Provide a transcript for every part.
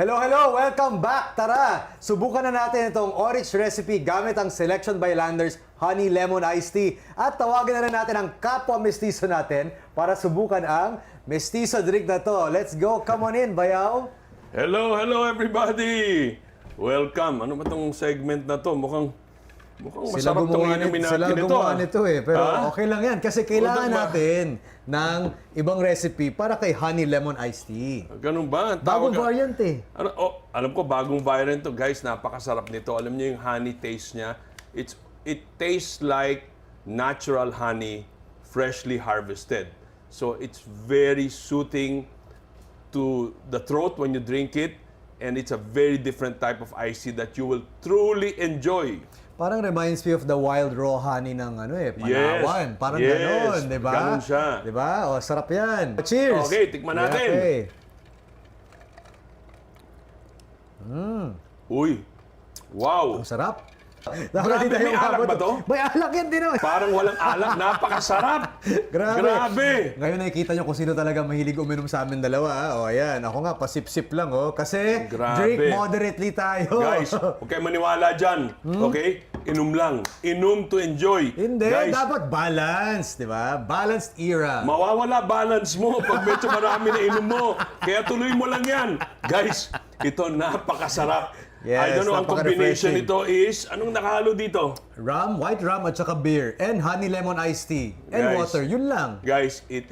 Hello, hello! Welcome back! Tara, subukan na natin itong orange recipe gamit ang Selection by Landers Honey Lemon Iced Tea. At tawagan na rin natin ang kapwa mestizo natin para subukan ang mestizo drink na to. Let's go! Come on in, bayaw! Hello everybody! Welcome. Ano ba tong segment na to? Mukhang masarap tong inumin natin sila ito. gumawa nito eh. Pero Ha? okay lang yan kasi kailangan Ba? natin ng ibang recipe para kay Honey Lemon Iced Tea. Ganun ba? Bagong variant eh. Alam ko, bagong variant to. Guys, napakasarap nito. Alam niyo yung honey taste niya? It tastes like natural honey, freshly harvested. So it's very soothing to the throat when you drink it. And it's a very different type of iced tea that you will truly enjoy. Parang reminds me of the wild raw honey ng Palawan. Parang Yes. ganon, di ba? Ganon siya. Di ba? O, sarap yan. Cheers! Okay, tikman natin. Okay. Uy! Wow! Ang sarap. Grabe, may alak ba to? May alak yan din naman. Parang walang alak, napakasarap! Grabe. Ngayon nakikita nyo kung sino talaga mahilig uminom sa amin dalawa. O ayan, ako nga pasip-sip lang kasi Grabe. drink moderately tayo. Guys, huwag kayo maniwala dyan. Okay? Inom lang. Inom to enjoy. Hindi, Guys, dapat balance, di ba? Balanced era. mawawala balance mo pag medyo marami na inom mo. Kaya tuloy mo lang yan. Guys, ito napakasarap. Yes, I don't know, ang combination napaka-refreshing. nito is, anong nakahalo dito? Rum, white rum at saka beer. And honey lemon iced tea. And Guys. water. Yun lang. Guys, it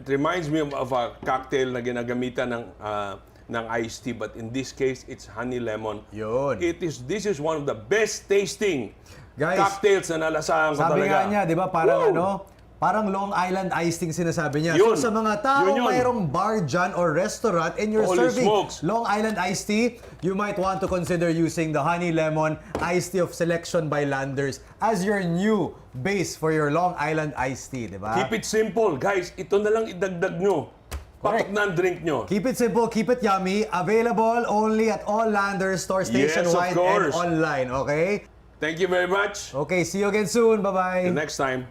reminds me of a cocktail na ginagamitan ng iced tea, but in this case, it's honey lemon. Yun. This is one of the best tasting Guys, cocktails na nalasahan ko Sabi talaga. nga niya, di ba, parang Woo! parang Long Island iced tea sinasabi niya. Yun. So sa mga tao Yun. mayroong bar dyan or restaurant and you're Holy serving smokes. Long Island iced tea, you might want to consider using the Honey Lemon Iced Tea of Selection by Landers as your new base for your Long Island iced tea, di ba? Keep it simple. Guys, ito na lang idagdag nyo. Patok na ang drink nyo. Keep it simple, keep it yummy. Available only at all Landers stores Yes, of nationwide and course. online, okay? Thank you very much. Okay, see you again soon. Bye-bye. Till next time.